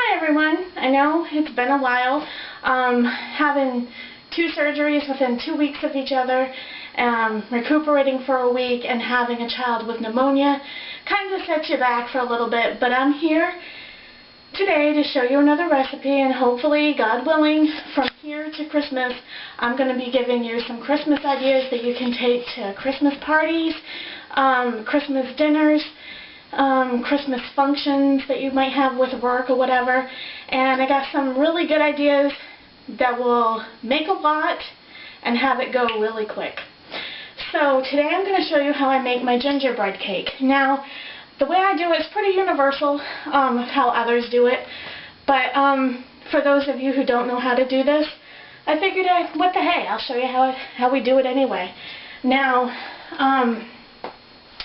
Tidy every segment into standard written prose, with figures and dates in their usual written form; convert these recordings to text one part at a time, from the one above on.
Hi everyone. I know it's been a while. Having 2 surgeries within 2 weeks of each other, recuperating for a week, and having a child with pneumonia kind of sets you back for a little bit. But I'm here today to show you another recipe, and hopefully, God willing, from here to Christmas, I'm going to be giving you some Christmas ideas that you can take to Christmas parties, Christmas dinners, Christmas functions that you might have with work or whatever. And I got some really good ideas that will make a lot and have it go really quick. So today I'm going to show you how I make my gingerbread cake. Now, the way I do it is pretty universal of how others do it, but for those of you who don't know how to do this, I figured, what the hey, I'll show you how we do it anyway. Now,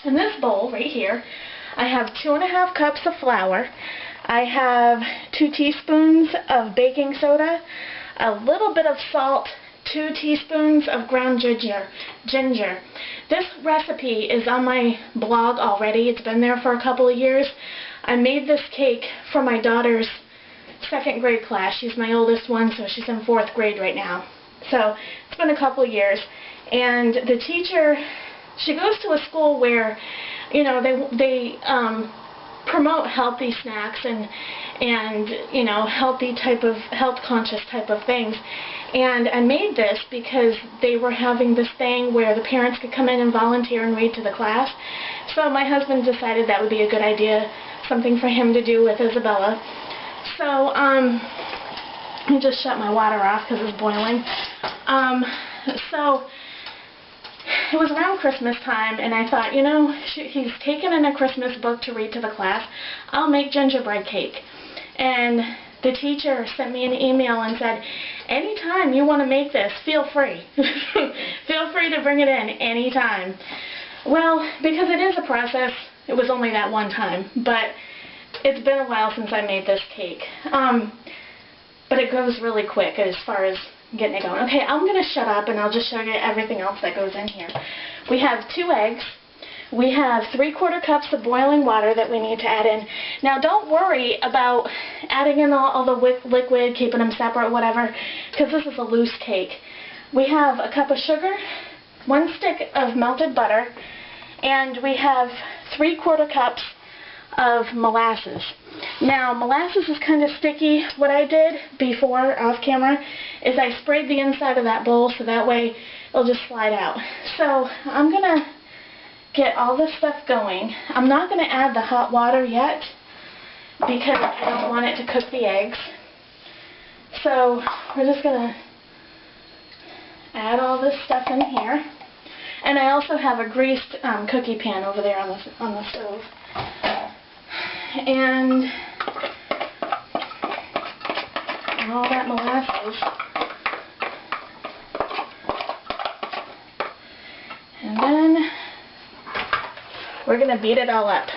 in this bowl right here, I have 2½ cups of flour. I have 2 teaspoons of baking soda, a little bit of salt, 2 teaspoons of ground ginger. This recipe is on my blog already. It's been there for a couple of years. I made this cake for my daughter's 2nd grade class. She's my oldest one, so she's in 4th grade right now. So it's been a couple of years. And the teacher, she goes to a school where, you know, they promote healthy snacks and you know, health conscious type of things. And I made this because they were having this thing where the parents could come in and volunteer and read to the class. So my husband decided that would be a good idea, something for him to do with Isabella. So let me just shut my water off because it's boiling. So it was around Christmas time, and I thought, you know, he's taken in a Christmas book to read to the class. I'll make gingerbread cake. And the teacher sent me an email and said, anytime you want to make this, feel free. Feel free to bring it in anytime. Well, because it is a process, it was only that one time, but it's been a while since I made this cake. But it goes really quick as far as getting it going. Okay, I'm going to shut up and I'll just show you everything else that goes in here. We have 2 eggs. We have 3/4 cups of boiling water that we need to add in. Now, don't worry about adding in all the liquid, keeping them separate, whatever, because this is a loose cake. We have a cup of sugar, 1 stick of melted butter, and we have 3/4 cups of molasses. Now, molasses is kind of sticky. What I did before, off camera, is I sprayed the inside of that bowl so that way it'll just slide out. So I'm going to get all this stuff going. I'm not going to add the hot water yet because I don't want it to cook the eggs. So we're just going to add all this stuff in here. And I also have a greased cookie pan over there on the stove. And all that molasses. And then we're going to beat it all up.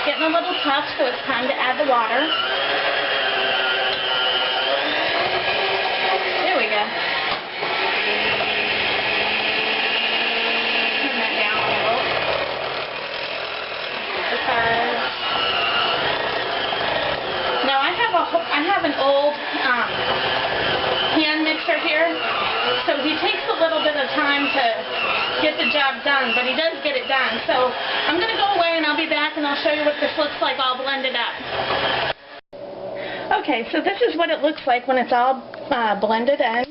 Getting a little tough, so it's time to add the water. There we go. Turn that down a little. Because now I have an old hand mixer here, so he takes a little bit of time to get the job done, but he does get it done. So I'm going to go away and I'll be back and I'll show you what this looks like all blended up. Okay, so this is what it looks like when it's all blended in.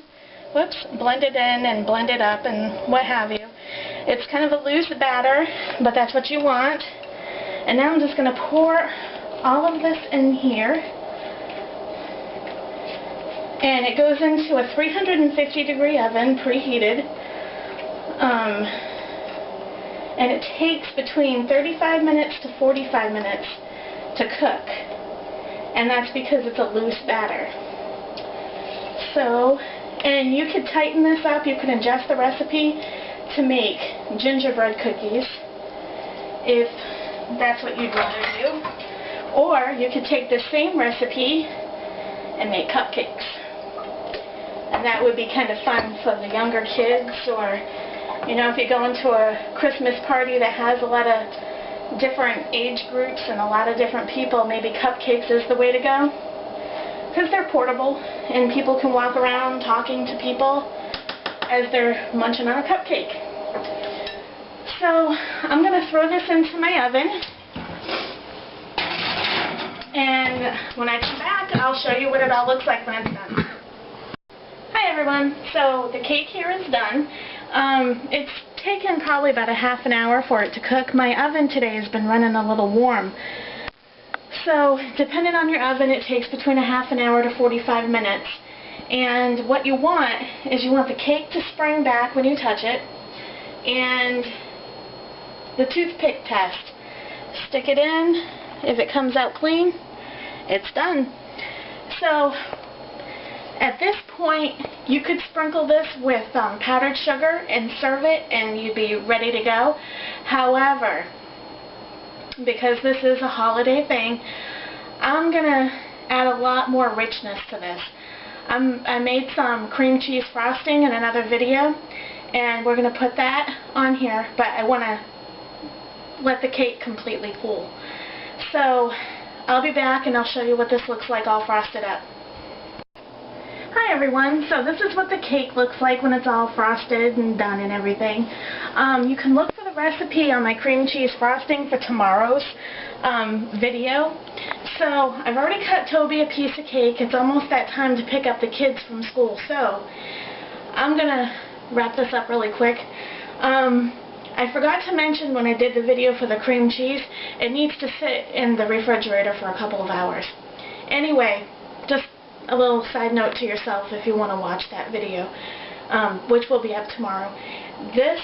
Whoops, blended in and blended up and what have you. It's kind of a loose batter, but that's what you want. And now I'm just going to pour all of this in here. And it goes into a 350-degree oven, preheated. And it takes between 35 minutes to 45 minutes to cook. And that's because it's a loose batter. So And you could tighten this up, you could adjust the recipe to make gingerbread cookies if that's what you'd rather do. Or you could take the same recipe and make cupcakes. And that would be kind of fun for the younger kids, or, you know, if you go into a Christmas party that has a lot of different age groups and a lot of different people, maybe cupcakes is the way to go. Because they're portable and people can walk around talking to people as they're munching on a cupcake. So I'm going to throw this into my oven, and when I come back I'll show you what it all looks like when it's done. Hi everyone, so the cake here is done. It's taken probably about a half an hour for it to cook. My oven today has been running a little warm. So depending on your oven, it takes between a half an hour to 45 minutes. And what you want is you want the cake to spring back when you touch it, and the toothpick test. Stick it in. If it comes out clean, it's done. So at this point, you could sprinkle this with powdered sugar and serve it, and you'd be ready to go. However, because this is a holiday thing, I'm going to add a lot more richness to this. I made some cream cheese frosting in another video, and we're going to put that on here, but I want to let the cake completely cool. So I'll be back and I'll show you what this looks like all frosted up. Hi everyone, so this is what the cake looks like when it's all frosted and done and everything. You can look for the recipe on my cream cheese frosting for tomorrow's video. So I've already cut Toby a piece of cake. It's almost that time to pick up the kids from school, so I'm going to wrap this up really quick. I forgot to mention when I did the video for the cream cheese, it needs to sit in the refrigerator for a couple of hours. Anyway, just a little side note to yourself if you want to watch that video, which will be up tomorrow. This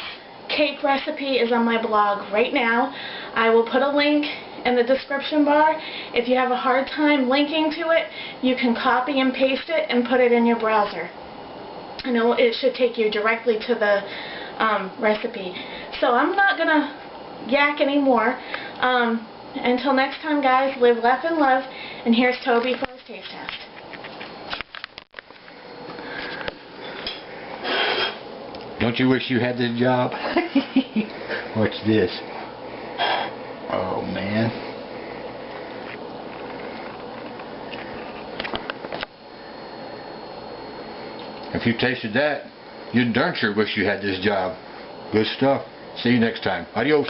cake recipe is on my blog right now. I will put a link in the description bar. If you have a hard time linking to it, you can copy and paste it and put it in your browser. I know it should take you directly to the recipe. So I'm not going to yak anymore. Until next time, guys, live, laugh, and love. And here's Toby for his taste test. Don't you wish you had this job? What's this? Oh, man. If you tasted that, you'd darn sure wish you had this job. Good stuff. See you next time. Adios.